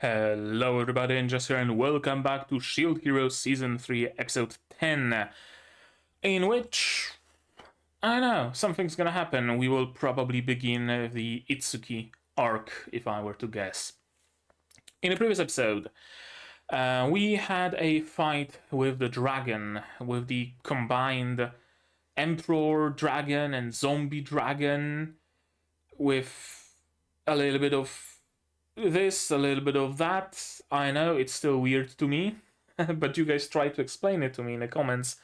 Hello everybody, and just here, and welcome back to Shield Heroes Season 3, Episode 10, in which, I don't know, something's gonna happen. We will probably begin the Itsuki arc, if I were to guess. In the previous episode, we had a fight with the dragon, with the combined Emperor Dragon and Zombie Dragon, with a little bit of this, a little bit of that. I know it's still weird to me, but you guys try to explain it to me in the comments.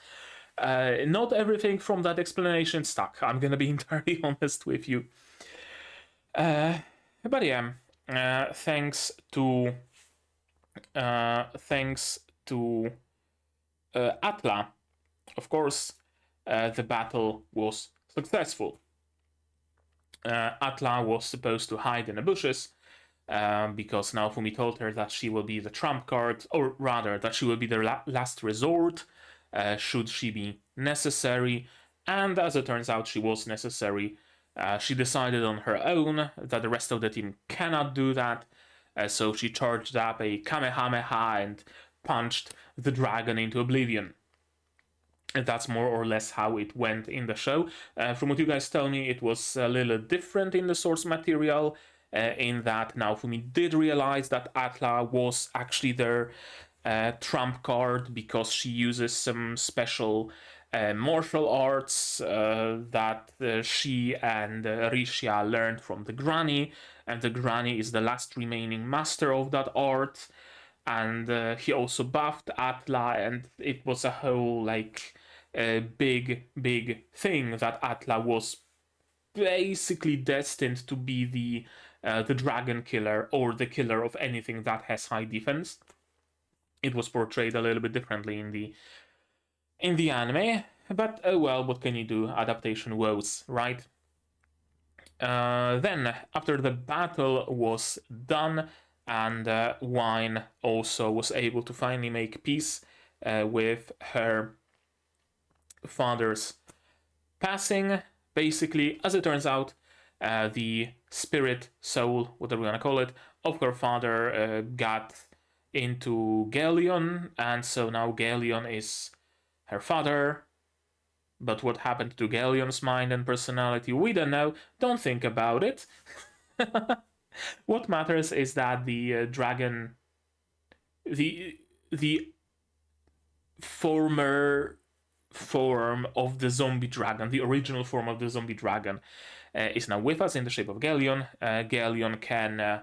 Not everything from that explanation stuck. I'm gonna be entirely honest with you. But yeah, thanks to Atla, of course, the battle was successful. Atla was supposed to hide in the bushes, because Naofumi told her that she will be the trump card, or rather, that she will be the last resort, should she be necessary. And as it turns out, she was necessary. She decided on her own that the rest of the team cannot do that, so she charged up a Kamehameha and punched the dragon into oblivion. And that's more or less how it went in the show. From what you guys tell me, it was a little different in the source material, in that Naofumi did realize that Atla was actually their trump card, because she uses some special martial arts that she and Rishia learned from the Granny, and the Granny is the last remaining master of that art. And he also buffed Atla, and it was a whole big thing that Atla was basically destined to be the dragon killer, or the killer of anything that has high defense. It was portrayed a little bit differently in the anime, but well, what can you do? Adaptation woes, right? Then, after the battle was done, and Wine also was able to finally make peace with her father's passing, basically, as it turns out, the spirit soul, whatever you want to call it, of her father got into Galeon, and so now Galeon is her father. But what happened to Galeon's mind and personality, we don't know. Don't think about it. What matters is that the dragon, the former form of the zombie dragon, the original form of the zombie dragon, is now with us in the shape of Galeon. Galeon can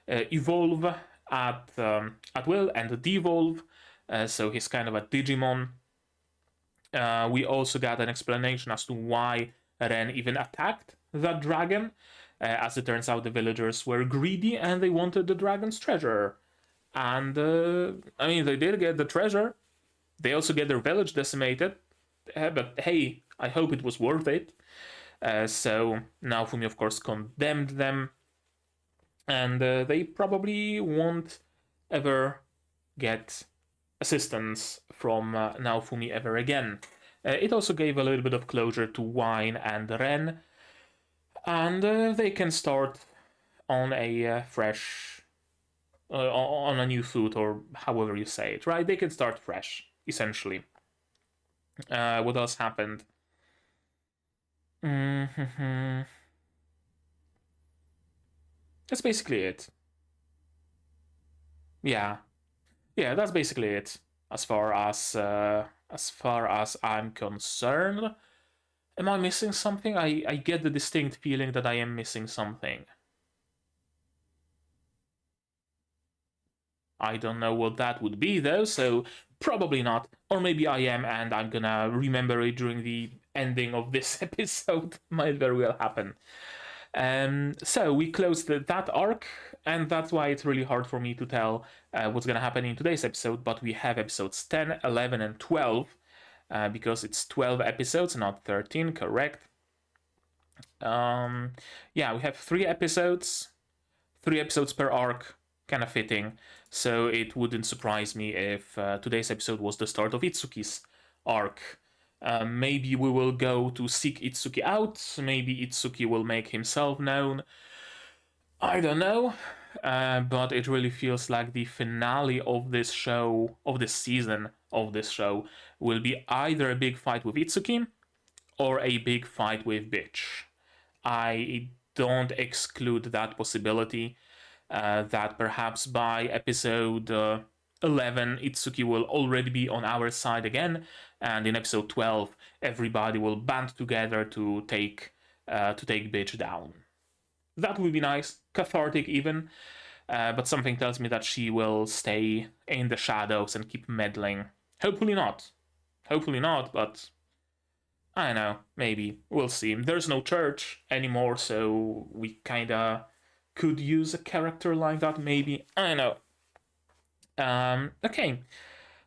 evolve at will and devolve, so he's kind of a Digimon. We also got an explanation as to why Ren even attacked that dragon. As it turns out, the villagers were greedy and they wanted the dragon's treasure. And, I mean, they did get the treasure. They also get their village decimated. But hey, I hope it was worth it. So Naofumi, of course, condemned them. And they probably won't ever get assistance from Naofumi ever again. It also gave a little bit of closure to Wine and Ren. And they can start on a fresh... on a new foot, or however you say it, right? They can start fresh, essentially. What else happened? That's basically it. Yeah, that's basically it. As far as I'm concerned. Am I missing something? I get the distinct feeling that I am missing something. I don't know what that would be though, so probably not. Or maybe I am, and I'm gonna remember it during the ending of this episode. Might very well happen. So we closed that arc, and that's why it's really hard for me to tell what's gonna happen in today's episode, but we have episodes 10, 11, and 12, because it's 12 episodes, not 13, correct? Yeah, we have 3 episodes per arc, kind of fitting, so it wouldn't surprise me if today's episode was the start of Itsuki's arc. Maybe we will go to seek Itsuki out, maybe Itsuki will make himself known. I don't know. but it really feels like the finale of this show, of this season of this show, will be either a big fight with Itsuki or a big fight with Bitch. I don't exclude that possibility, that perhaps by episode 11, Itsuki will already be on our side again, and in episode 12, everybody will band together to take Bitch down. That would be nice, cathartic even, but something tells me that she will stay in the shadows and keep meddling. Hopefully not. Hopefully not, but I don't know, maybe. We'll see. There's no church anymore, so we kinda could use a character like that, maybe. I don't know. Okay.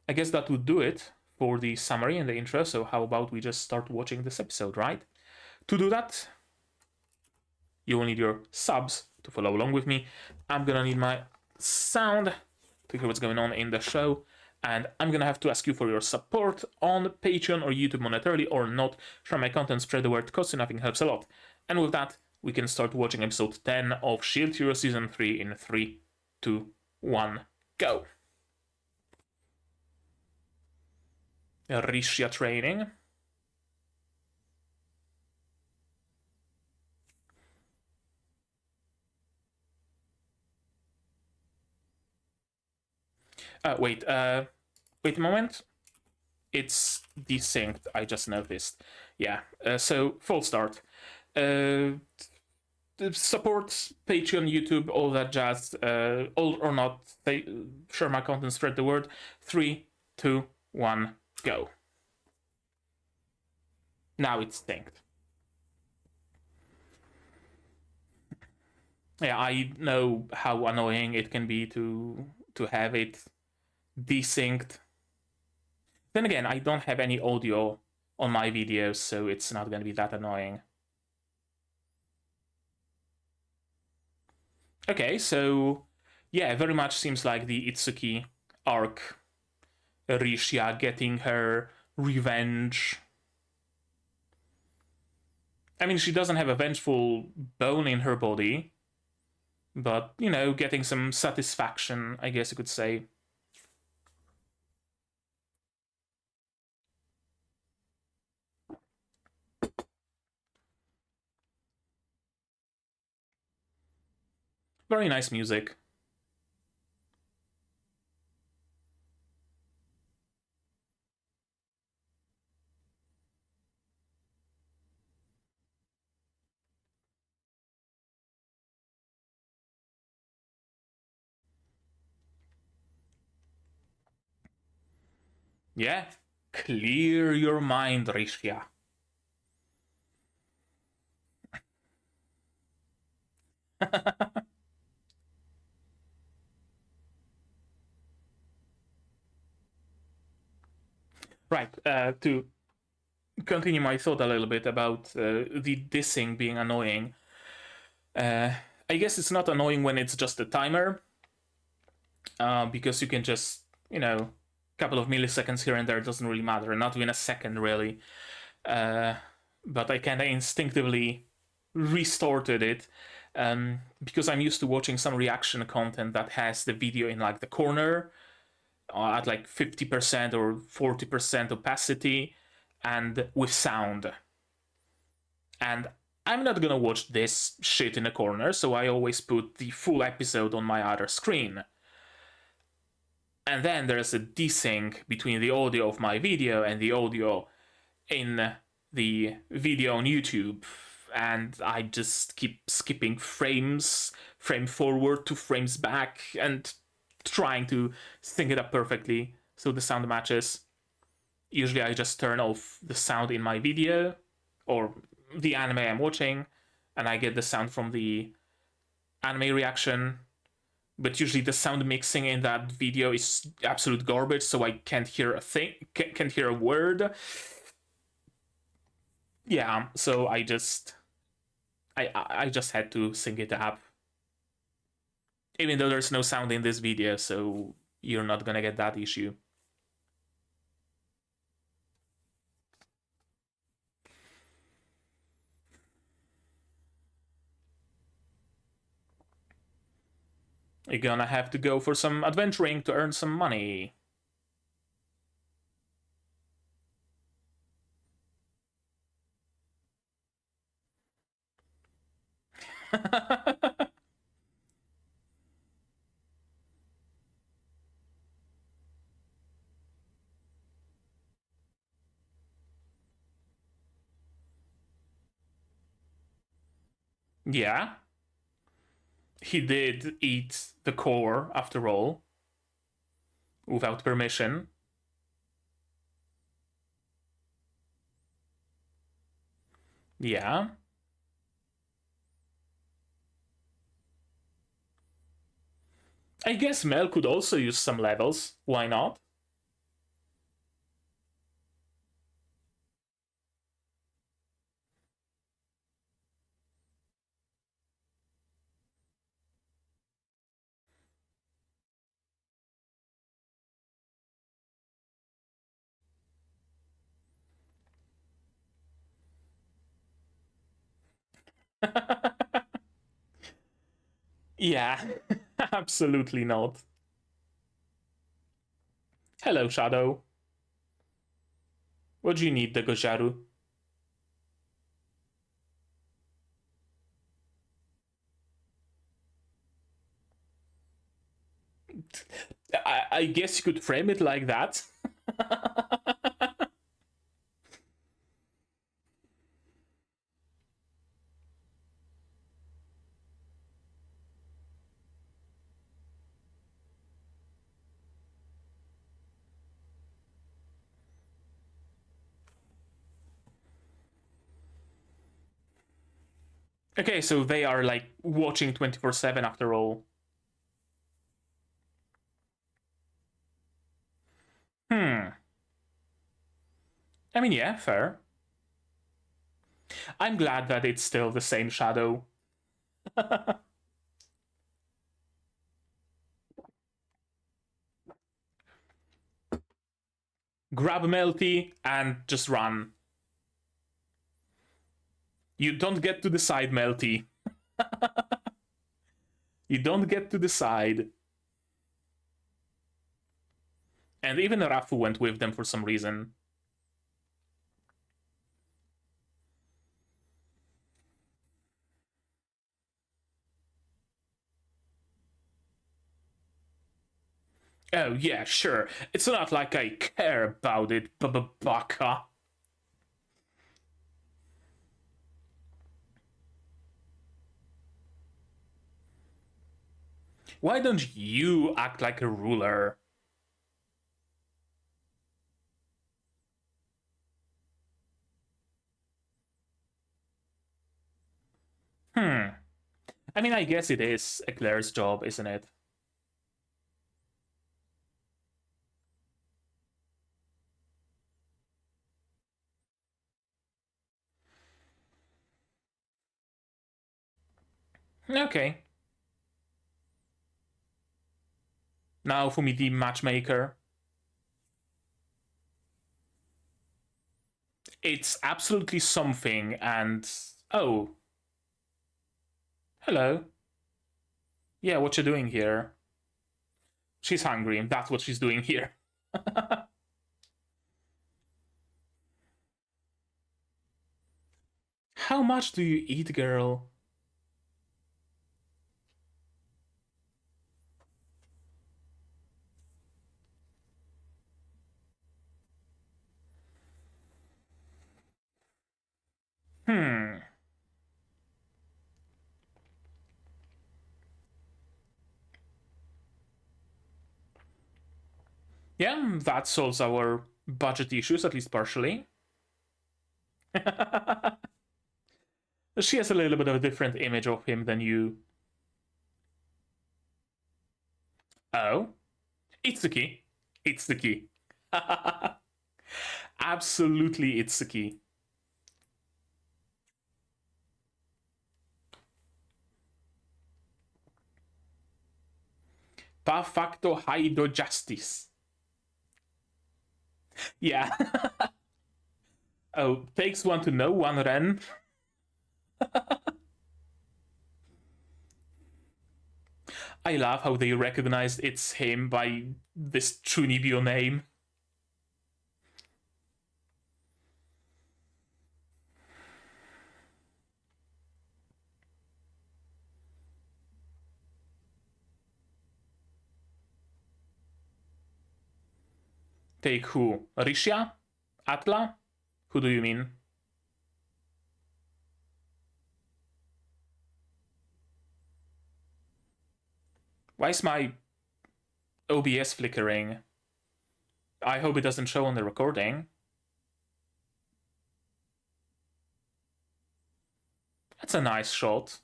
I guess that would do it for the summary and the intro, so how about we just start watching this episode, right? To do that, you will need your subs to follow along with me. I'm gonna need my sound to hear what's going on in the show, and I'm gonna have to ask you for your support on Patreon or YouTube monetarily or not. Share my content, spread the word, costs you nothing, helps a lot. And with that, we can start watching episode 10 of Shield Hero Season 3 in 3, 2, 1, go! Rishia training. Wait a moment. It's desynced, I just noticed. Yeah, so full start. Support Patreon, YouTube, all that jazz. All or not, share my content, spread the word. 3, 2, 1, go. Now it's synced. Yeah, I know how annoying it can be to have it desynced. Then again, I don't have any audio on my videos, so it's not gonna be that annoying. Okay, so yeah, very much seems like the Itsuki arc. Rishia getting her revenge. I mean, she doesn't have a vengeful bone in her body, but, you know, getting some satisfaction, I guess you could say. Very nice music. Yeah, clear your mind, Rishia. Right, to continue my thought a little bit about the dissing being annoying. I guess it's not annoying when it's just a timer, because you can just, you know, a couple of milliseconds here and there doesn't really matter, not even a second really. But I kind of instinctively restarted it, because I'm used to watching some reaction content that has the video in like the corner, at like 50% or 40% opacity and with sound. And I'm not gonna watch this shit in a corner, so I always put the full episode on my other screen. And then there's a desync between the audio of my video and the audio in the video on YouTube. And I just keep skipping frames, frame forward to frames back, and trying to sync it up perfectly so the sound matches. Usually I just turn off the sound in my video or the anime I'm watching, and I get the sound from the anime reaction. But usually the sound mixing in that video is absolute garbage, so I can't hear a thing, can't hear a word. Yeah, so I just had to sync it up. Even though there's no sound in this video, so you're not gonna get that issue. You're gonna have to go for some adventuring to earn some money. Yeah. He did eat the core, after all, without permission. Yeah. I guess Mel could also use some levels. Why not? Yeah, absolutely not. Hello, Shadow. What do you need, the Gojaru? I guess you could frame it like that. Okay, so they are like watching 24/7 after all. Hmm. I mean, yeah, fair. I'm glad that it's still the same Shadow. Grab Melty and just run. You don't get to decide, Melty. You don't get to decide. And even Rafu went with them for some reason. Oh, yeah, sure. It's not like I care about it, baka. Why don't you act like a ruler? Hmm. I mean, I guess it is Eclair's job, isn't it? Okay. Now for me, the matchmaker. It's absolutely something, and oh, hello. Yeah, what you doing here? She's hungry, and that's what she's doing here. How much do you eat, girl? Hmm. Yeah, that solves our budget issues, at least partially. She has a little bit of a different image of him than you. Oh, it's the key. It's the key. Absolutely, it's the key. Pa facto haido justice. Yeah. Oh, takes one to know one, Ren. I love how they recognized it's him by this Chunibyo name. Take who? Rishya? Atla? Who do you mean? Why is my OBS flickering? I hope it doesn't show on the recording. That's a nice shot.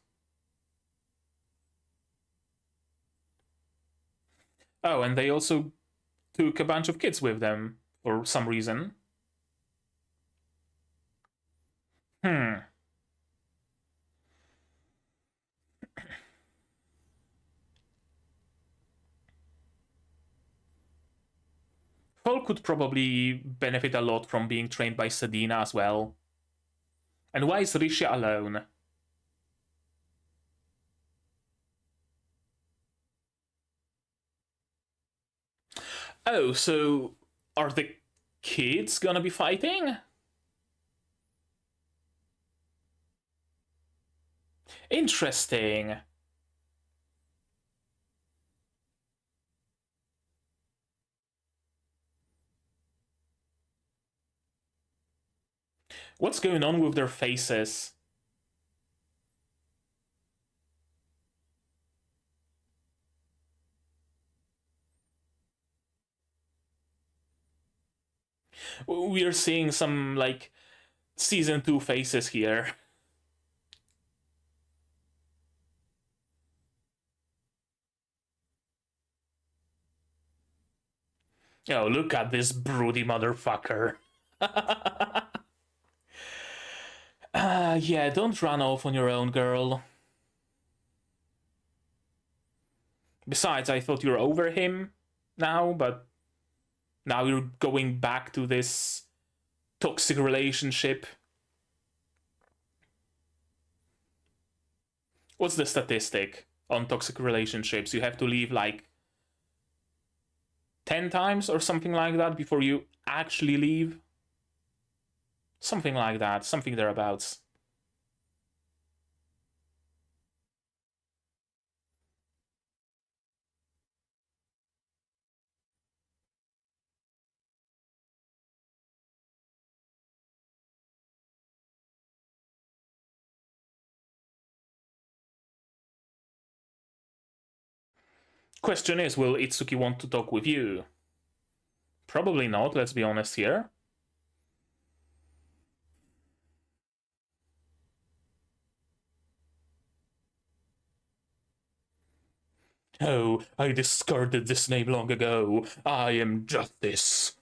Oh, and they also took a bunch of kids with them for some reason. Paul could probably benefit a lot from being trained by Sedina as well. And why is Rishya alone? Oh, so are the kids gonna be fighting? Interesting. What's going on with their faces? We are seeing some, like, season 2 faces here. Oh, look at this broody motherfucker. Yeah, don't run off on your own, girl. Besides, I thought you're over him now, but now you're going back to this toxic relationship. What's the statistic on toxic relationships? You have to leave like 10 times or something like that before you actually leave. Something like that, something thereabouts. Question is, will Itsuki want to talk with you? Probably not, let's be honest here. Oh, I discarded this name long ago. I am Justice.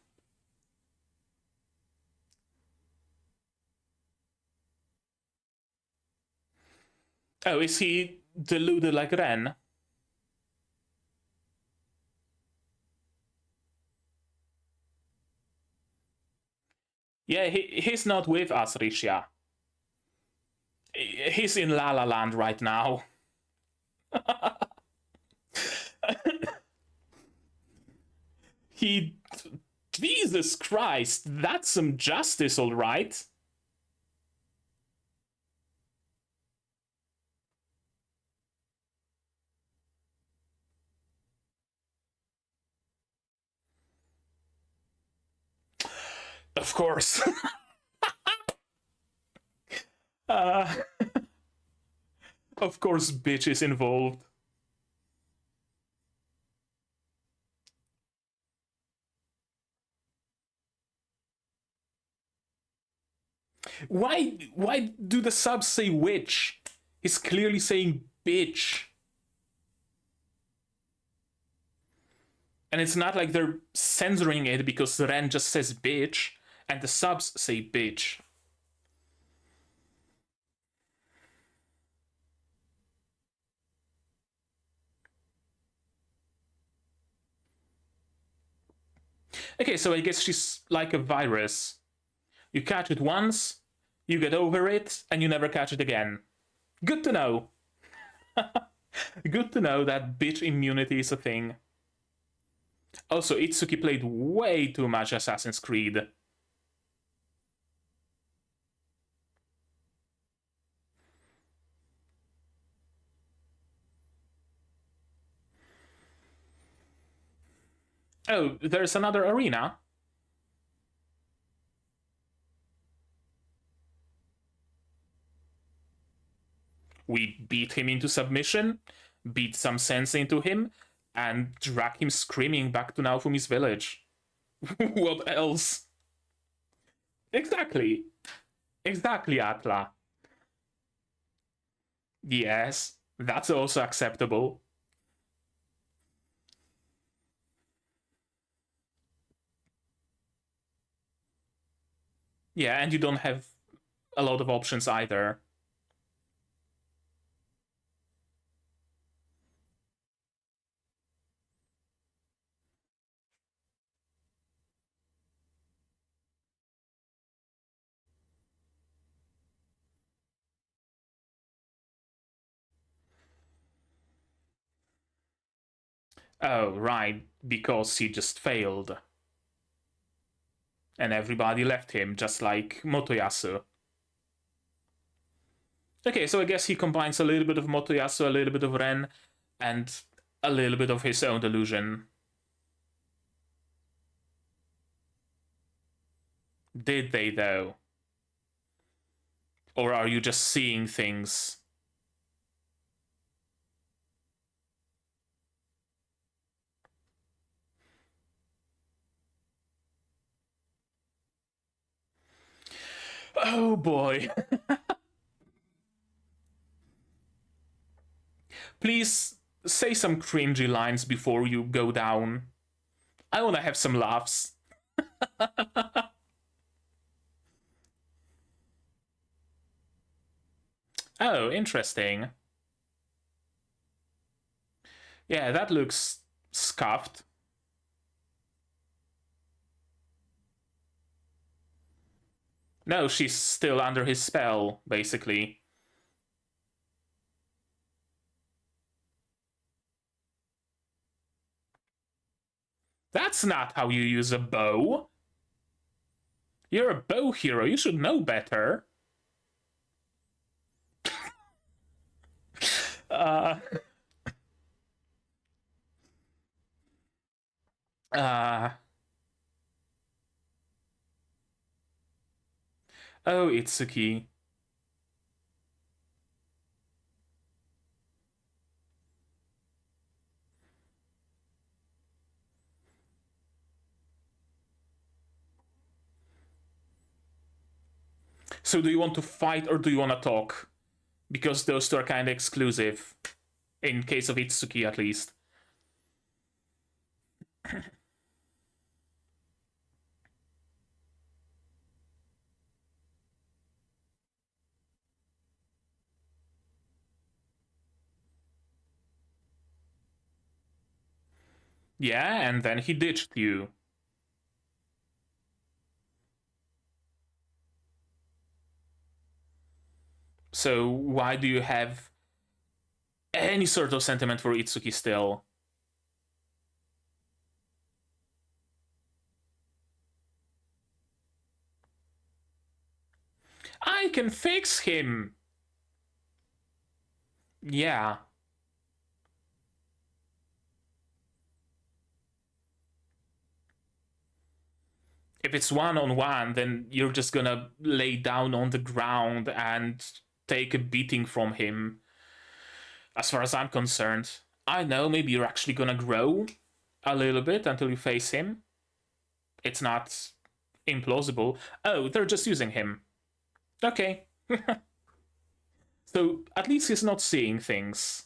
Oh, is he deluded like Ren? Yeah, he's not with us, Rishya. He's in Lalaland right now. He... Jesus Christ, that's some justice, all right. Of course. uh, of course, bitch is involved. Why do the subs say witch? He's clearly saying bitch. And it's not like they're censoring it because Ren just says bitch and the subs say bitch. Okay, so I guess she's like a virus. You catch it once, you get over it, and you never catch it again. Good to know. Good to know that bitch immunity is a thing. Also, Itsuki played way too much Assassin's Creed. Oh, there's another arena. We beat him into submission, beat some sense into him, and drag him screaming back to Naofumi's village. What else? Exactly. Exactly, Atla. Yes, that's also acceptable. Yeah, and you don't have a lot of options either. Oh, right, because he just failed. And everybody left him, just like Motoyasu. Okay, so I guess he combines a little bit of Motoyasu, a little bit of Ren, and a little bit of his own delusion. Did they, though? Or are you just seeing things? Oh boy. Please say some cringy lines before you go down. I want to have some laughs. Oh, interesting. Yeah, that looks scuffed. No, she's still under his spell, basically. That's not how you use a bow. You're a bow hero, you should know better. Uh. Uh. Oh, Itsuki. So do you want to fight or do you want to talk? Because those two are kind of exclusive. In case of Itsuki, at least. Yeah, and then he ditched you. So why do you have any sort of sentiment for Itsuki still? I can fix him! Yeah. If it's one-on-one, then you're just gonna lay down on the ground and take a beating from him. As far as I'm concerned. I know, maybe you're actually gonna grow a little bit until you face him. It's not implausible. Oh, they're just using him. Okay. So at least he's not seeing things.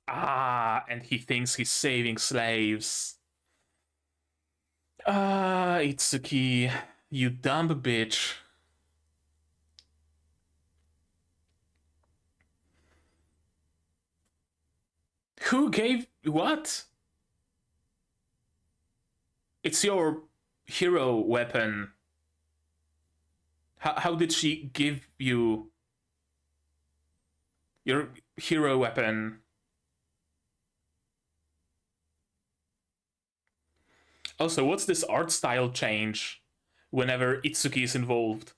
Ah, and he thinks he's saving slaves. Ah, Itsuki, you dumb bitch. Who gave what? It's your hero weapon. How did she give you your hero weapon? Also, what's this art style change whenever Itsuki is involved?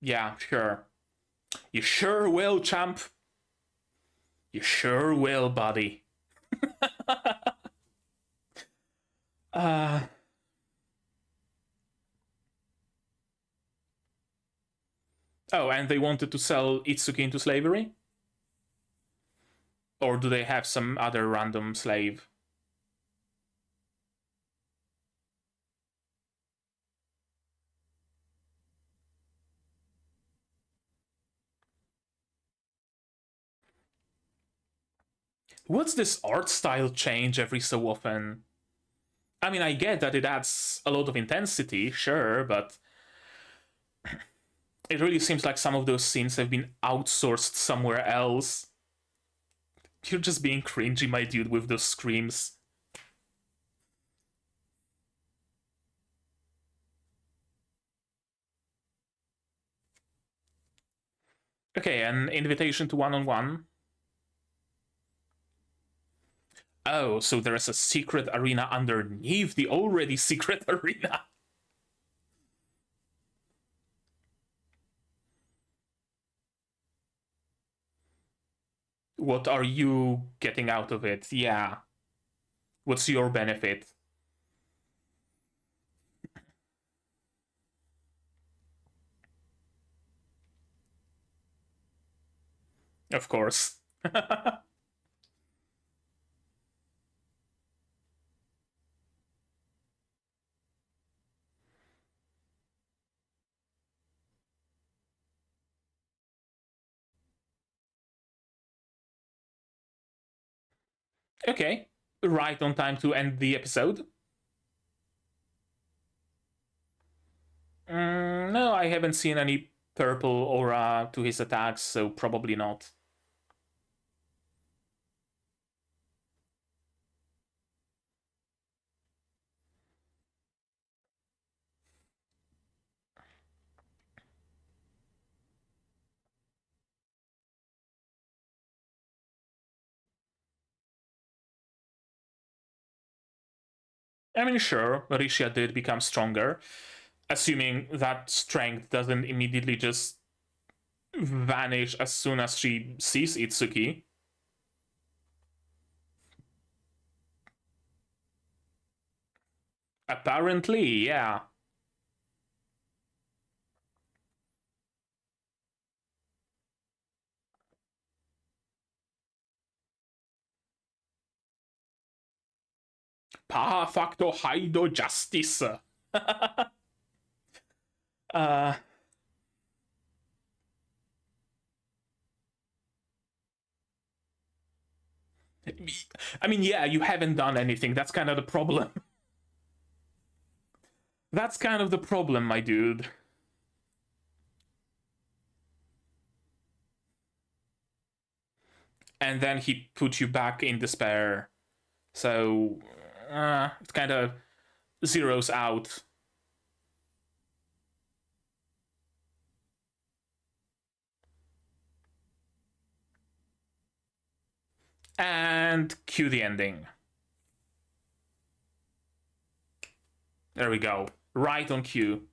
Yeah, sure. You sure will, champ. You sure will, buddy. uh, oh, and they wanted to sell Itsuki into slavery? Or do they have some other random slave? What's this art style change every so often? I mean, I get that it adds a lot of intensity, sure, but it really seems like some of those scenes have been outsourced somewhere else. You're just being cringy, my dude, with those screams. Okay, an invitation to one-on-one. Oh, so there is a secret arena underneath the already secret arena. What are you getting out of it? Yeah. What's your benefit? Of course. Okay. Right on time to end the episode. No, I haven't seen any purple aura to his attacks, so probably not. I mean, sure, Risha did become stronger, assuming that strength doesn't immediately just vanish as soon as she sees Itsuki. Apparently, yeah. Perfecto Haido Justice. uh, I mean, yeah, you haven't done anything. That's kind of the problem. That's kind of the problem, my dude. And then he put you back in despair. So, it kind of zeroes out. And cue the ending. There we go. Right on cue.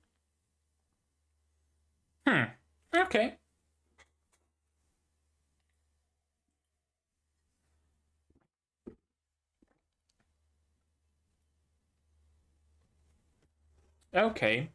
Okay. Okay.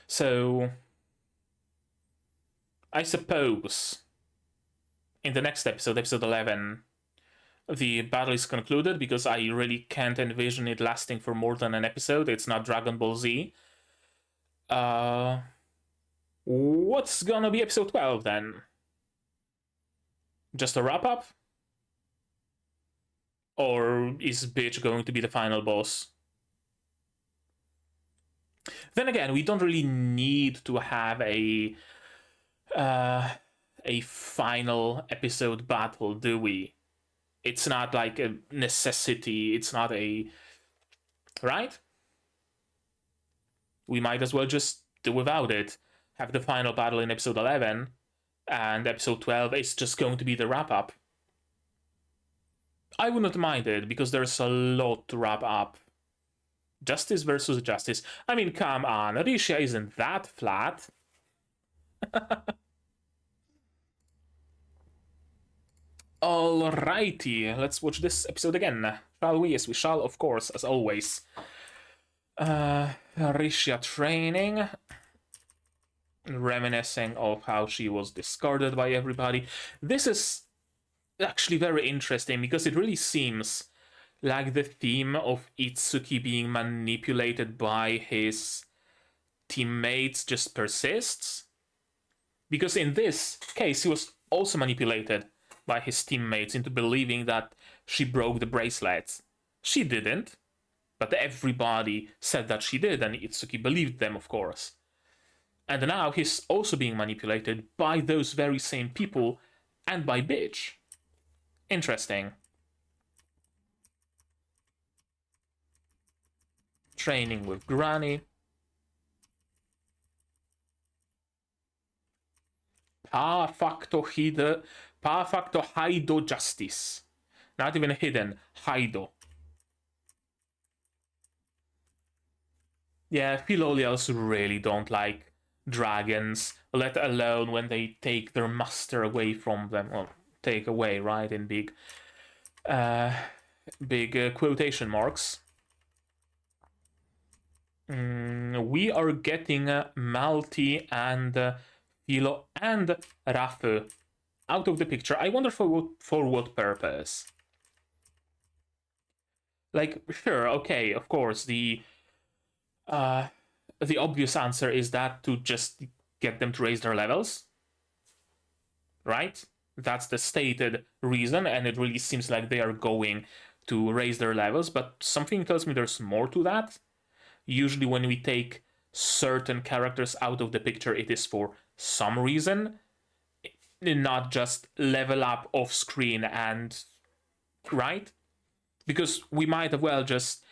So, I suppose in the next episode, episode 11, the battle is concluded because I really can't envision it lasting for more than an episode. It's not Dragon Ball Z. Uh, what's gonna be episode 12 then? Just a wrap up? Or is Bitch going to be the final boss? Then again, we don't really need to have a final episode battle, do we? It's not like a necessity. It's not a... Right? We might as well just do without it. Have the final battle in episode 11, and episode 12 is just going to be the wrap-up. I wouldn't mind it, because there's a lot to wrap up. Justice versus Justice. I mean, come on, Risha isn't that flat. Alrighty, let's watch this episode again. Shall we? Yes, we shall, of course, as always. Risha training. Reminiscing of how she was discarded by everybody. This is actually very interesting because it really seems like the theme of Itsuki being manipulated by his teammates just persists. Because in this case, he was also manipulated by his teammates into believing that she broke the bracelets. She didn't, but everybody said that she did, and Itsuki believed them, of course. And now he's also being manipulated by those very same people and by Bitch. Interesting. Training with Granny. Perfecto Haido Justice. Not even hidden, Haido. Yeah, Philolials really don't like dragons, let alone when they take their master away from them. Well, take away, right, in big quotation marks. We are getting Malti and Philo and Rafu out of the picture. I wonder for what purpose. Like, sure, okay, of course, the obvious answer is that to just get them to raise their levels, right? That's the stated reason, and it really seems like they are going to raise their levels, but something tells me there's more to that. Usually when we take certain characters out of the picture, it is for some reason, not just level up off screen and... right? Because we might as well just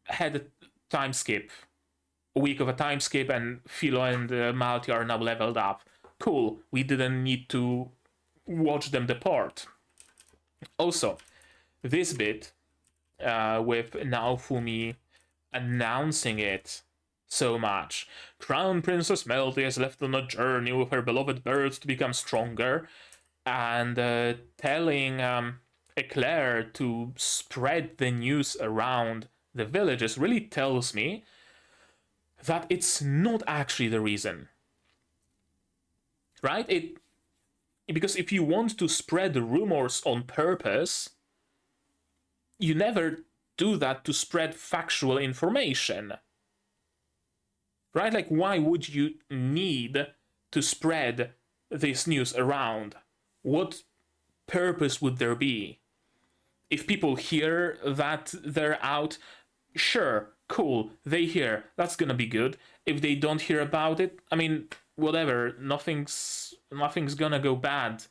had a time skip, a week of a time skip, and Philo and Malti are now leveled up. Cool, we didn't need to watch them depart. Also, this bit with Naofumi announcing it so much. Crown Princess Melty has left on a journey with her beloved birds to become stronger, and telling Eclair to spread the news around the villages really tells me that it's not actually the reason. Right? Because if you want to spread rumors on purpose, you never do that to spread factual information. Right? Like, why would you need to spread this news around? What purpose would there be? If people hear that they're out, sure, cool, they hear, that's gonna be good. If they don't hear about it, I mean, whatever, nothing's gonna go bad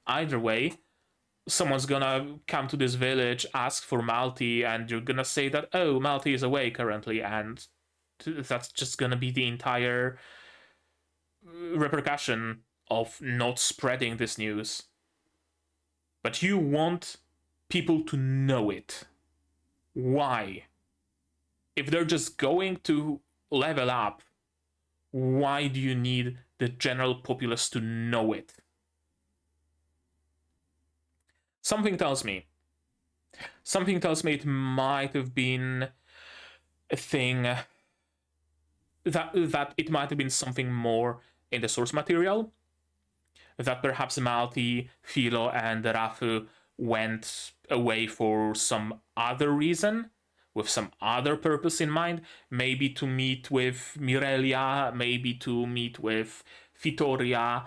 either way. Someone's gonna come to this village, ask for Malti, and you're gonna say that, oh, Malti is away currently, and that's just gonna be the entire repercussion of not spreading this news. But you want people to know it. Why? If they're just going to level up, why do you need the general populace to know it? Something tells me it might have been a thing that it might have been something more in the source material, that perhaps Malti, Philo, and Rafu went away for some other reason, with some other purpose in mind, maybe to meet with Mirelia, maybe to meet with Vittoria,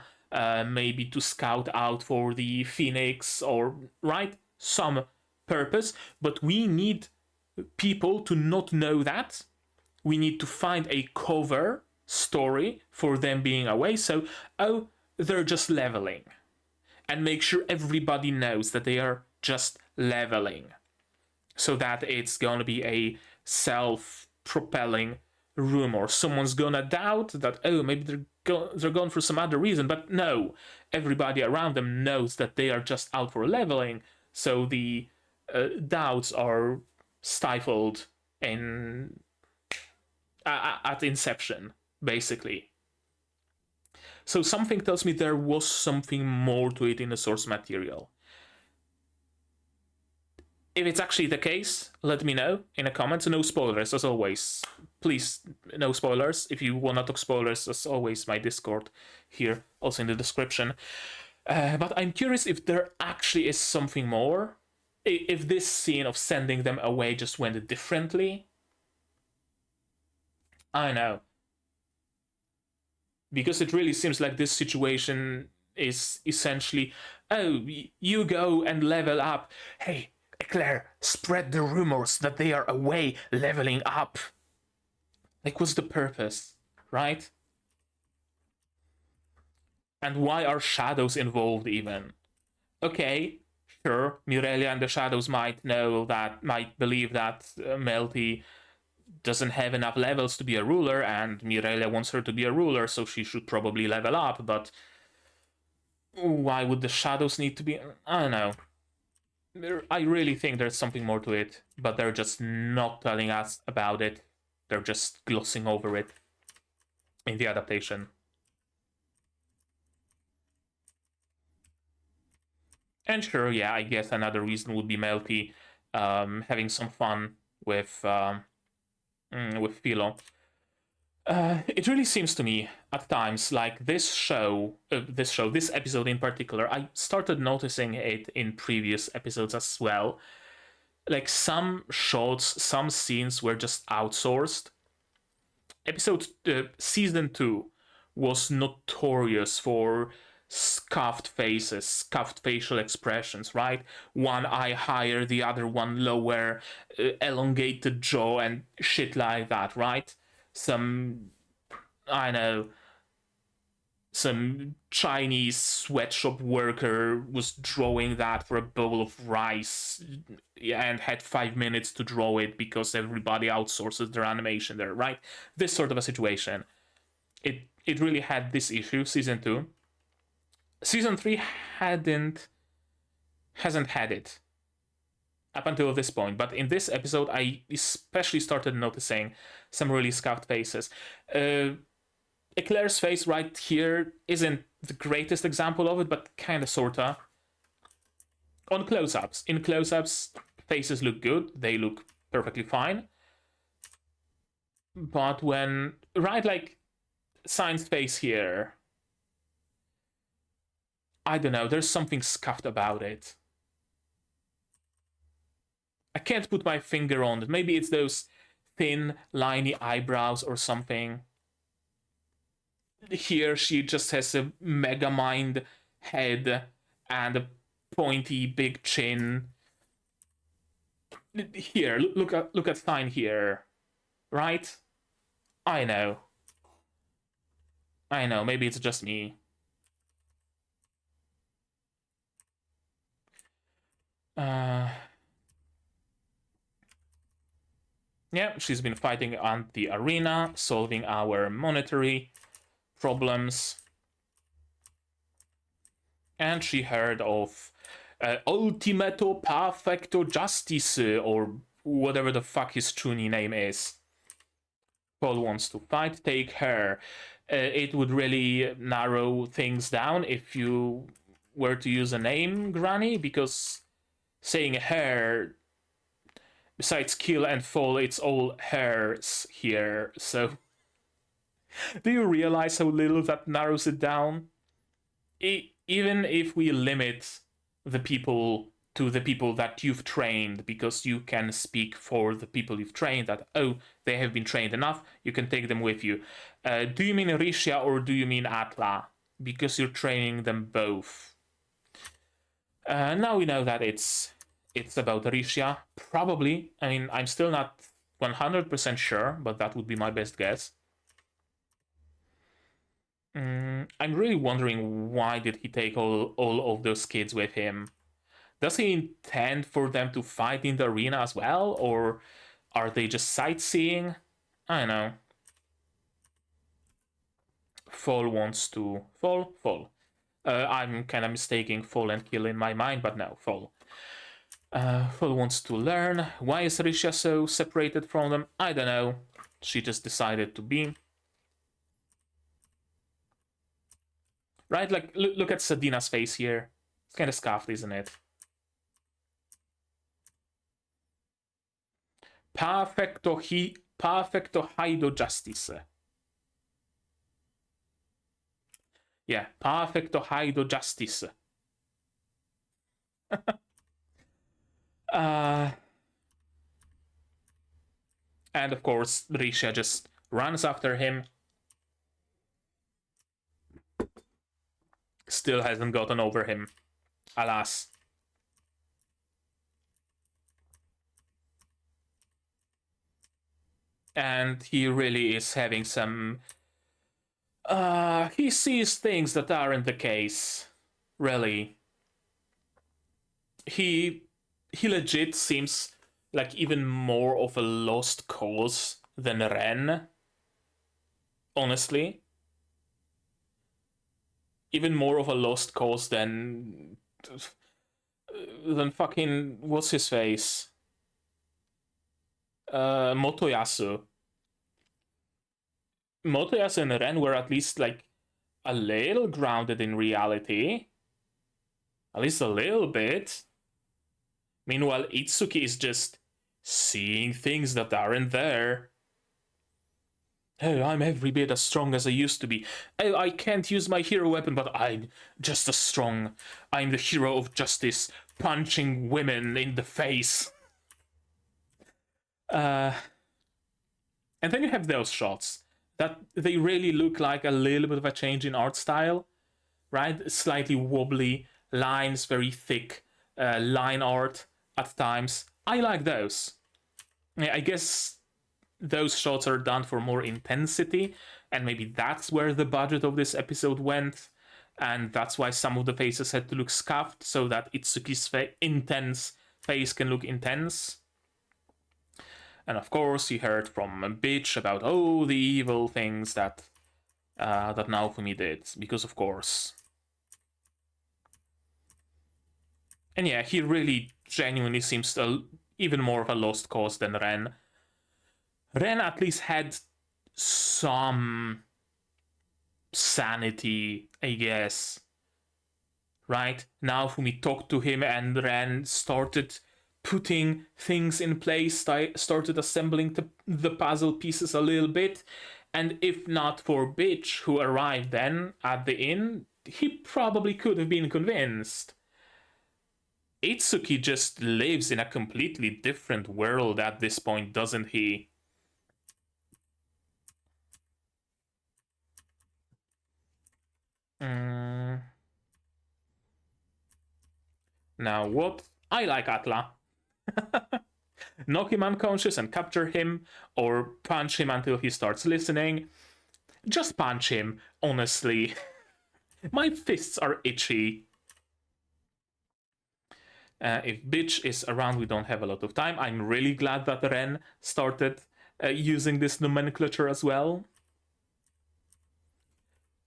maybe to scout out for the Phoenix, or, right, some purpose, but we need people to not know that. We need to find a cover story for them being away. So, oh, they're just leveling. And make sure everybody knows that they are just leveling. So that it's going to be a self-propelling rumor. Someone's going to doubt that, oh, maybe they're going for some other reason. But no, everybody around them knows that they are just out for leveling. So the doubts are stifled at inception, basically. So something tells me there was something more to it in the source material. If it's actually the case, let me know in the comments. No spoilers, as always. Please, no spoilers. If you want to talk spoilers, as always, my Discord here, also in the description. But I'm curious if there actually is something more. If this scene of sending them away just went differently. I know. Because it really seems like this situation is essentially, oh, you go and level up. Hey, Eclair, spread the rumors that they are away leveling up. Like, what's the purpose, right? And why are shadows involved even? Okay, sure, Mirelia and the shadows might believe that Melty doesn't have enough levels to be a ruler, and Mirelia wants her to be a ruler, so she should probably level up, but why would the shadows need to be? I don't know. I really think there's something more to it, but they're just not telling us about it. They're just glossing over it in the adaptation. And sure, yeah, I guess another reason would be Melty having some fun with Philo. It really seems to me at times like this episode in particular, I started noticing it in previous episodes as well. Like some shots, some scenes were just outsourced. Season 2 was notorious for scuffed faces, scuffed facial expressions, right? One eye higher, the other one lower, elongated jaw and shit like that, right? Some Chinese sweatshop worker was drawing that for a bowl of rice and had 5 minutes to draw it because everybody outsources their animation there, right? This sort of a situation. It really had this issue, season 2. Season 3 hasn't had it up until this point, but in this episode I especially started noticing some really scuffed faces. Eclair's face right here isn't the greatest example of it, but kinda sorta. On close-ups. In close-ups, faces look good, they look perfectly fine. But when, right, like Sign's face here, I don't know, there's something scuffed about it. I can't put my finger on it. Maybe it's those thin, liney eyebrows or something. Here she just has a Megamind head and a pointy big chin. Here, look at Sign here, right? I know, maybe it's just me. Yeah, she's been fighting on the arena, solving our monetary problems. And she heard of Ultimato Perfecto Justice, or whatever the fuck his truly name is. Paul wants to fight, take her. It would really narrow things down if you were to use a name, Granny, because saying her, besides kill and fall, it's all hers here, so... Do you realize how little that narrows it down? Even if we limit the people to the people that you've trained, because you can speak for the people you've trained, that, oh, they have been trained enough, you can take them with you. Do you mean Risha or do you mean Atla? Because you're training them both. Now we know that it's it's about Risha. Probably. I mean, I'm still not 100% sure, but that would be my best guess. I'm really wondering, why did he take all of those kids with him? Does he intend for them to fight in the arena as well, or are they just sightseeing? I don't know. Fall wants to... Fall. I'm kind of mistaking Fall and Kill in my mind, but no, Fall. Fall wants to learn. Why is Risha so separated from them? I don't know. She just decided to be. Right? Like, look at Sadina's face here. It's kind of scuffed, isn't it? Perfecto Haido Justice. Yeah, Perfecto Haido Justice. And of course, Risha just runs after him. Still hasn't gotten over him. Alas. And he really is having some... he sees things that aren't the case. Really. He legit seems like even more of a lost cause than Ren. Honestly. Even more of a lost cause than fucking... what's his face? Motoyasu. Motoyasu and Ren were at least like a little grounded in reality. At least a little bit. Meanwhile, Itsuki is just seeing things that aren't there. Oh, I'm every bit as strong as I used to be. Oh, I can't use my hero weapon, but I'm just as strong. I'm the hero of justice, punching women in the face. And then you have those shots that they really look like a little bit of a change in art style, right? Slightly wobbly lines, very thick line art at times. I like those. I guess those shots are done for more intensity, and maybe that's where the budget of this episode went, and that's why some of the faces had to look scuffed so that Itsuki's intense face can look intense. And of course, you heard from a bitch about the evil things that Naofumi did, because of course. And yeah, he really genuinely seems even more of a lost cause than Ren. Ren at least had some sanity, I guess. Right? Naofumi talked to him and Ren started putting things in place, started assembling the puzzle pieces a little bit. And if not for Bitch, who arrived then at the inn, he probably could have been convinced. Itsuki just lives in a completely different world at this point, doesn't he? Now what? I like Atla. Knock him unconscious and capture him, or punch him until he starts listening. Just punch him, honestly. My fists are itchy. If Bitch is around, we don't have a lot of time. I'm really glad that Ren started using this nomenclature as well.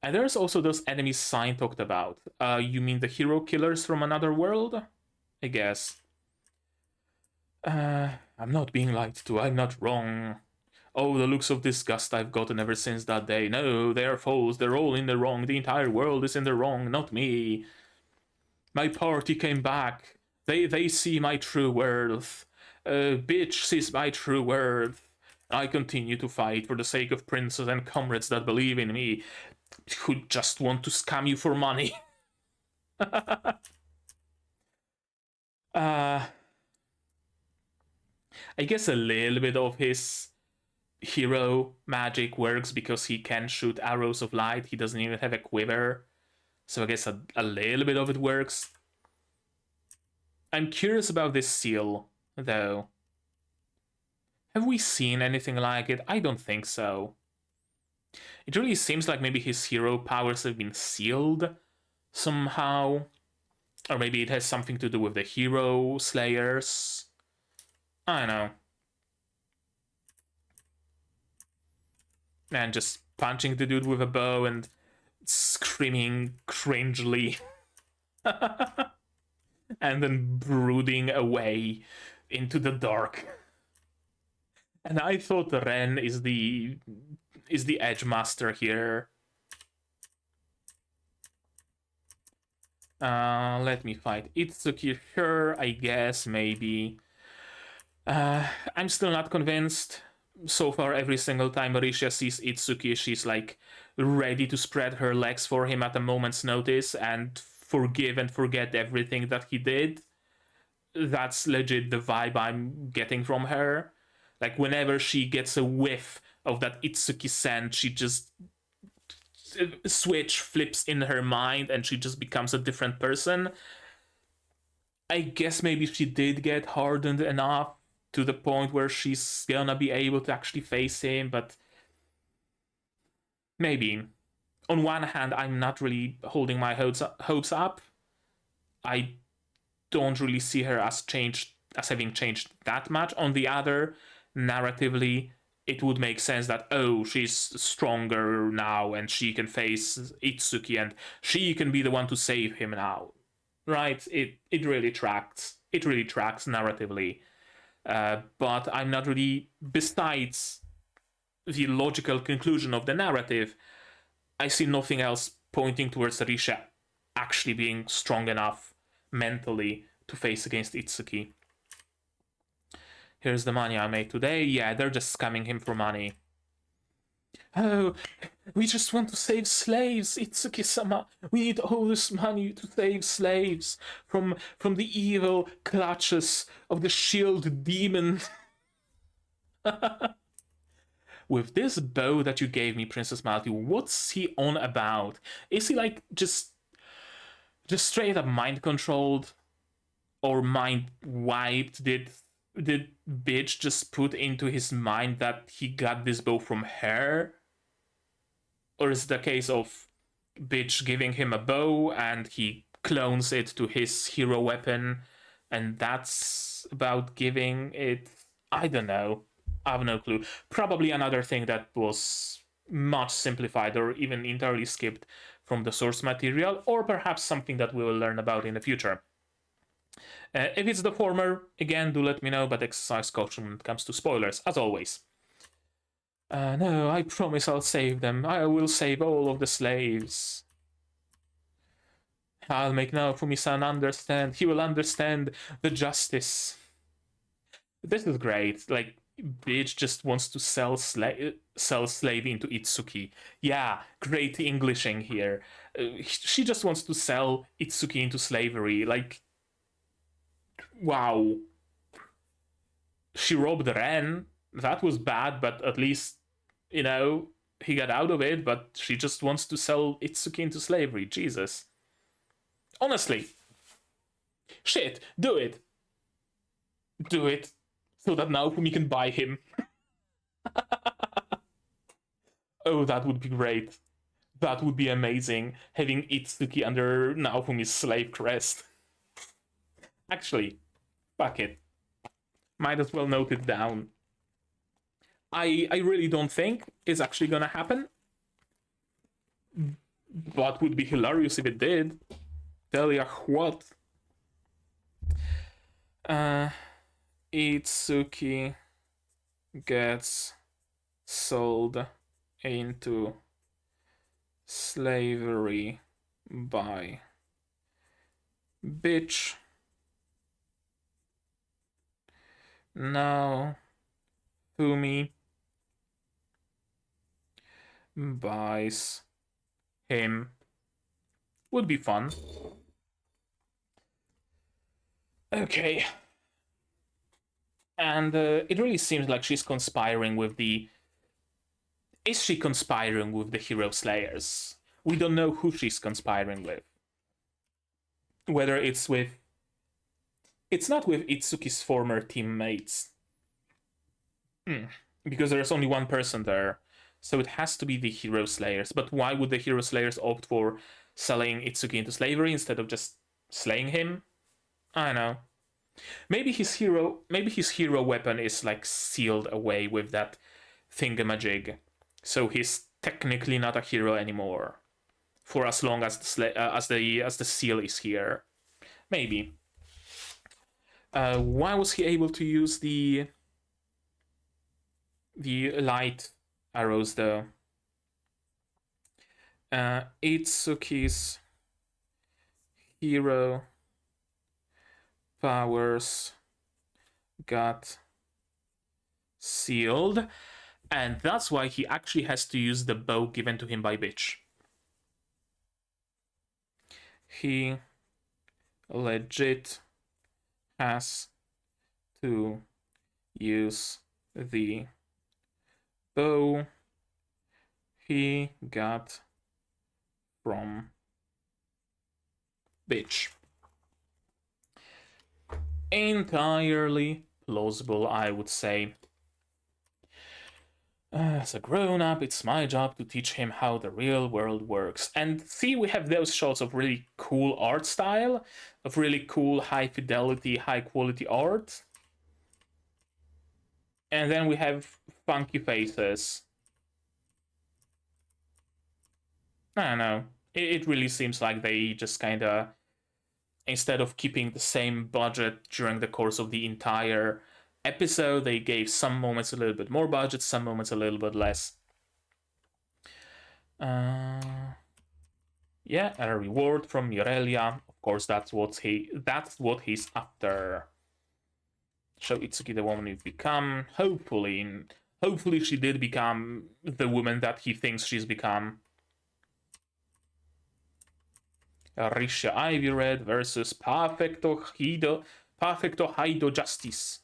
And there's also those enemies Sign talked about. You mean the hero killers from another world? I guess. I'm not being lied to, I'm not wrong. Oh, the looks of disgust I've gotten ever since that day. No, they're false, they're all in the wrong. The entire world is in the wrong, not me. My party came back. They see my true worth. Bitch sees my true worth. I continue to fight for the sake of princes and comrades that believe in me, who just want to scam you for money. I guess a little bit of his hero magic works because he can shoot arrows of light. He doesn't even have a quiver. So I guess a little bit of it works. I'm curious about this seal, though. Have we seen anything like it? I don't think so. It really seems like maybe his hero powers have been sealed somehow. Or maybe it has something to do with the hero slayers. I don't know. And just punching the dude with a bow and screaming cringely. And then brooding away into the dark. And I thought Ren is the edge master here. Let me fight Itsuki. Sure, I guess, maybe. I'm still not convinced. So far, every single time Marisha sees Itsuki, she's like ready to spread her legs for him at a moment's notice and forgive and forget everything that he did. That's legit the vibe I'm getting from her. Like, whenever she gets a whiff of that Itsuki scent, she just switch flips in her mind and she just becomes a different person. I guess maybe she did get hardened enough to the point where she's gonna be able to actually face him, but maybe. On one hand, I'm not really holding my hopes up. I don't really see her as having changed that much. On the other, narratively, it would make sense that, oh, she's stronger now and she can face Itsuki and she can be the one to save him now. Right? It really tracks. It really tracks narratively. But I'm not really, besides the logical conclusion of the narrative, I see nothing else pointing towards Risha actually being strong enough mentally to face against Itsuki. Here's the money I made today. Yeah, they're just scamming him for money. Oh, we just want to save slaves, Itsuki-sama. We need all this money to save slaves from the evil clutches of the shield demon. With this bow that you gave me, Princess Malty, what's he on about? Is he like just straight up mind controlled or mind wiped? Did bitch just put into his mind that he got this bow from her? Or is it a case of bitch giving him a bow and he clones it to his hero weapon and that's about giving it? I don't know. I have no clue. Probably another thing that was much simplified or even entirely skipped from the source material, or perhaps something that we will learn about in the future. If it's the former, again, do let me know, but exercise caution when it comes to spoilers, as always. No, I promise I'll save them. I will save all of the slaves. I'll make Naofumi-san understand. He will understand the justice. This is great. Like, bitch just wants to sell slave into Itsuki. Yeah, great Englishing here. She just wants to sell Itsuki into slavery. Like, wow. She robbed Ren. That was bad, but at least, you know, he got out of it, but she just wants to sell Itsuki into slavery. Jesus. Honestly. Shit, do it. Do it. So that Naofumi can buy him. Oh, that would be great. That would be amazing, having Itsuki under Naofumi's slave crest. Actually, fuck it. Might as well note it down. I really don't think it's actually gonna happen. But would be hilarious if it did. Tell ya what. Itsuki gets sold into slavery by bitch. Now Fumi buys him. Would be fun. Okay. And it really seems like she's conspiring with the... Is she conspiring with the hero slayers? We don't know who she's conspiring with. Whether it's with It's not with Itsuki's former teammates. Because there's only one person there. So it has to be the Hero Slayers. But why would the Hero Slayers opt for selling Itsuki into slavery instead of just slaying him? I don't know. Maybe his hero weapon is like sealed away with that thingamajig. So he's technically not a hero anymore. For as long as the seal is here. Maybe. Why was he able to use the light arrows though? Itsuki's hero powers got sealed, and that's why he actually has to use the bow given to him by Bitch. He legit has to use the bow he got from Bitch. Entirely plausible, I would say. As a grown-up, it's my job to teach him how the real world works. And see, we have those shots of really cool art style, of really cool high-fidelity, high-quality art. And then we have funky faces. I don't know. It really seems like they just kind of, instead of keeping the same budget during the course of the entire episode, they gave some moments a little bit more budget, some moments a little bit less. Yeah, a reward from Mirelia. Of course, that's what he's after. Show Itsuki the woman you've become. Hopefully she did become the woman that he thinks she's become. Risha Ivy Red versus Perfecto Haido Justice.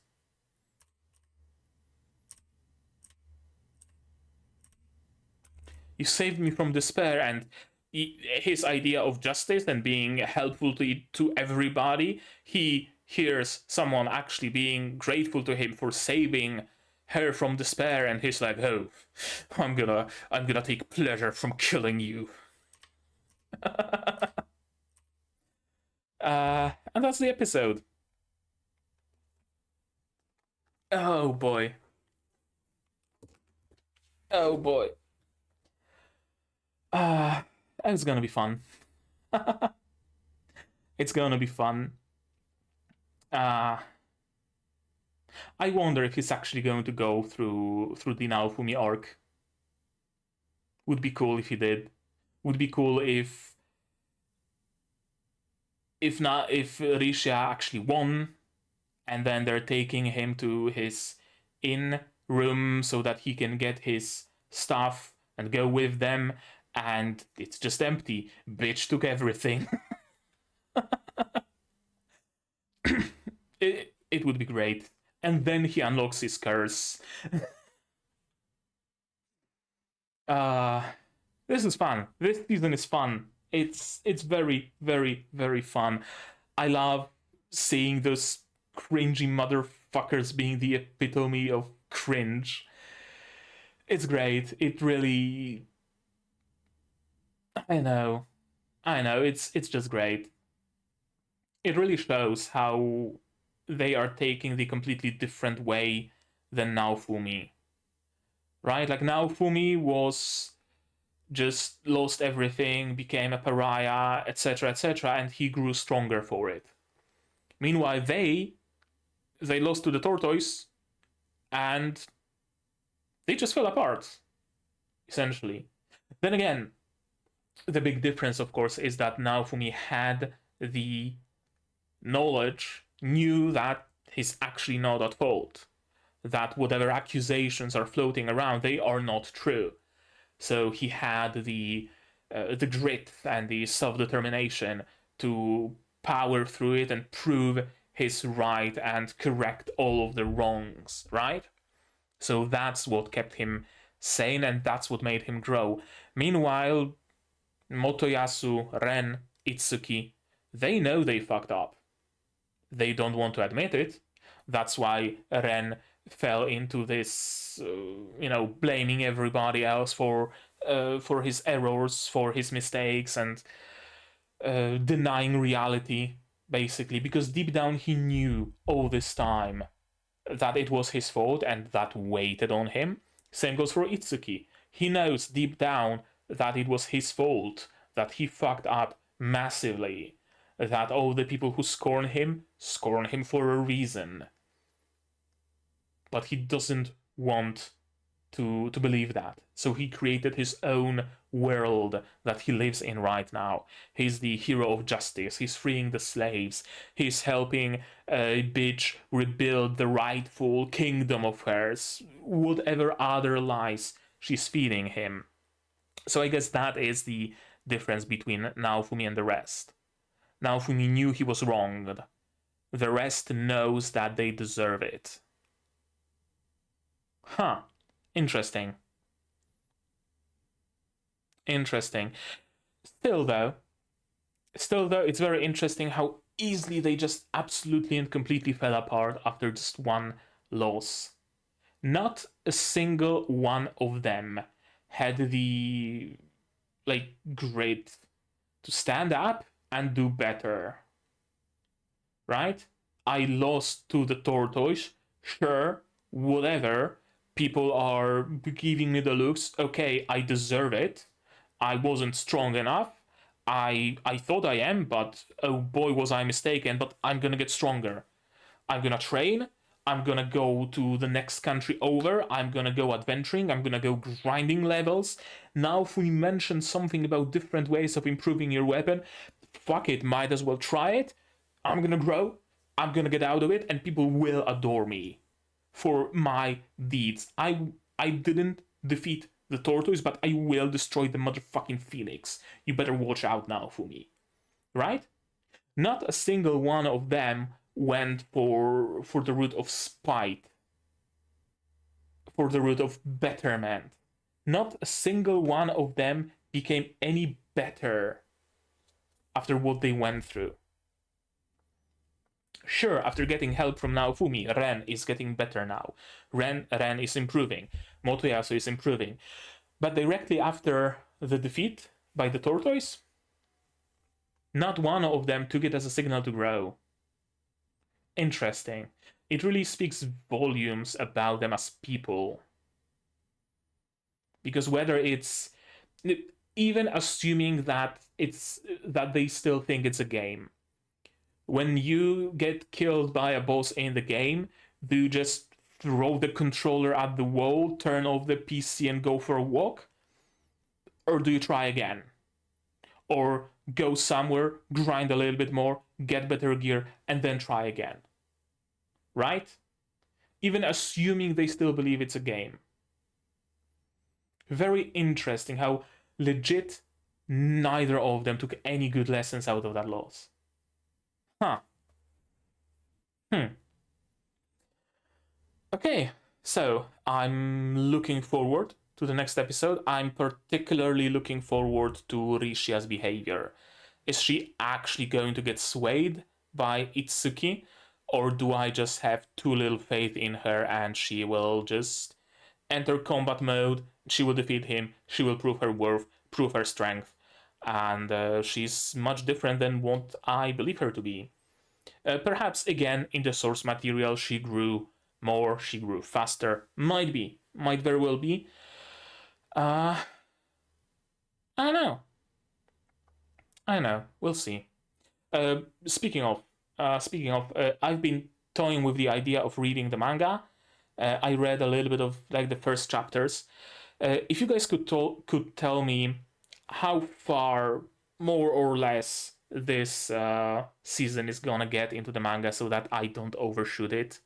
You saved me from despair, and his idea of justice and being helpful to everybody, he hears someone actually being grateful to him for saving her from despair, and he's like, oh, I'm gonna take pleasure from killing you. And that's the episode. Oh boy. Oh boy. It's gonna be fun. It's gonna be fun. I wonder if he's actually going to go through the Naofumi arc. Would be cool if he did. Would be cool if Risha actually won, and then they're taking him to his inn room so that he can get his stuff and go with them, and it's just empty. Bitch took everything. It would be great. And then he unlocks his curse. This is fun. This season is fun. It's very, very, very fun. I love seeing those cringy motherfuckers being the epitome of cringe. It's great. It really... I know. It's just great. It really shows how they are taking the completely different way than Naofumi. Right? Like, Naofumi was just lost everything, became a pariah, etc., etc., and he grew stronger for it. Meanwhile, they lost to the tortoise, and they just fell apart, essentially. Then again, the big difference, of course, is that Naofumi had the knowledge, knew that he's actually not at fault, that whatever accusations are floating around, they are not true. So he had the grit and the self-determination to power through it and prove his right and correct all of the wrongs, right? So that's what kept him sane, and that's what made him grow. Meanwhile, Motoyasu, Ren, Itsuki, they know they fucked up. They don't want to admit it. That's why Ren fell into this, blaming everybody else for his errors, for his mistakes, and denying reality, basically, because deep down he knew all this time that it was his fault and that waited on him. Same goes for Itsuki. He knows deep down that it was his fault, that he fucked up massively, that all the people who scorn him for a reason. But he doesn't want to believe that. So he created his own world that he lives in right now. He's the hero of justice. He's freeing the slaves. He's helping a bitch rebuild the rightful kingdom of hers. Whatever other lies she's feeding him. So I guess that is the difference between Naofumi and the rest. Naofumi knew he was wronged. The rest knows that they deserve it. Huh. Interesting. Still though, it's very interesting how easily they just absolutely and completely fell apart after just one loss. Not a single one of them had the grit to stand up and do better. Right? I lost to the tortoise, sure, whatever. People are giving me the looks. Okay, I deserve it. I wasn't strong enough. I thought I am, but oh boy was I mistaken. But I'm gonna get stronger. I'm gonna train. I'm gonna go to the next country over. I'm gonna go adventuring. I'm gonna go grinding levels. Now if we mention something about different ways of improving your weapon, fuck it, might as well try it. I'm gonna grow. I'm gonna get out of it, and people will adore me for my deeds. I didn't defeat the tortoise, but I will destroy the motherfucking phoenix. You better watch out now for me. Right? Not a single one of them went for the route of spite, for the route of betterment. Not a single one of them became any better after what they went through. Sure, after getting help from Naofumi, Ren is getting better now. Ren is improving. Motoyasu is improving. But directly after the defeat by the tortoise, not one of them took it as a signal to grow. Interesting. It really speaks volumes about them as people. Because whether it's even assuming that they still think it's a game, when you get killed by a boss in the game, do you just throw the controller at the wall, turn off the PC and go for a walk? Or do you try again? Or go somewhere, grind a little bit more, get better gear, and then try again? Right? Even assuming they still believe it's a game. Very interesting how legit neither of them took any good lessons out of that loss. Huh. Okay, so I'm looking forward to the next episode. I'm particularly looking forward to Rishia's behavior. Is she actually going to get swayed by Itsuki? Or do I just have too little faith in her and she will just enter combat mode, she will defeat him, she will prove her worth, prove her strength, and she's much different than what I believe her to be. Perhaps again in the source material she grew more, she grew faster. Might very well be. I don't know. We'll see. Speaking of, I've been toying with the idea of reading the manga. I read a little bit of the first chapters. If you guys could tell me how far, more or less, this season is gonna get into the manga so that I don't overshoot it.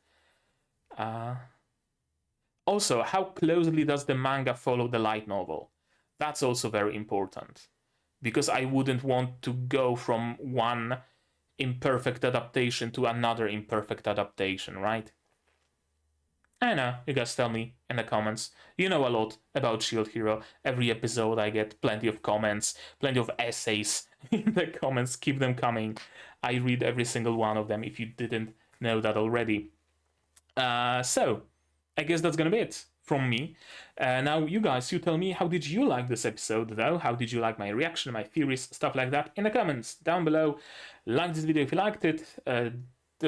Also, how closely does the manga follow the light novel? That's also very important, because I wouldn't want to go from one imperfect adaptation to another imperfect adaptation, right? I know, you guys tell me in the comments. You know a lot about Shield Hero. Every episode I get plenty of comments, plenty of essays in the comments. Keep them coming. I read every single one of them if you didn't know that already. So, I guess that's gonna be it from me. Now, you guys, you tell me, how did you like this episode, though? How did you like my reaction, my theories, stuff like that? In the comments down below. Like this video if you liked it.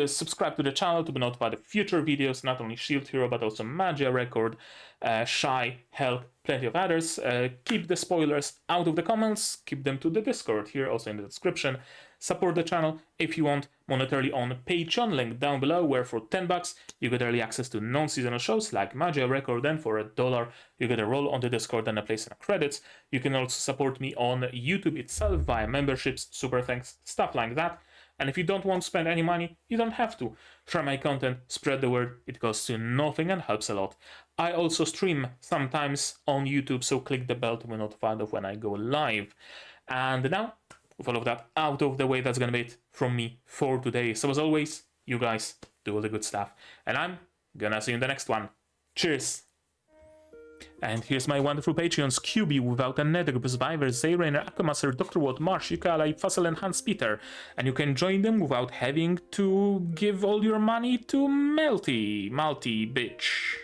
Subscribe to the channel to be notified of future videos, not only Shield Hero, but also Magia Record, Shy, Help, plenty of others. Keep the spoilers out of the comments, keep them to the Discord here, also in the description. Support the channel if you want monetarily on Patreon, link down below, where for $10 you get early access to non-seasonal shows like Magia Record, and for $1 you get a role on the Discord and a place in the credits. You can also support me on YouTube itself via memberships, super thanks, stuff like that. And if you don't want to spend any money, you don't have to. Share my content, spread the word, it costs you nothing and helps a lot. I also stream sometimes on YouTube, so click the bell to be notified of when I go live. And now, with all of that out of the way, that's gonna be it from me for today. So as always, you guys do all the good stuff. And I'm gonna see you in the next one. Cheers! And here's my wonderful Patreons: QB, Without a Nether, Survivor, Zayrainer, Aquamaster, Dr. Watt, Marsh, Yukalai, Fussel, and Hans Peter. And you can join them without having to give all your money to Malty bitch.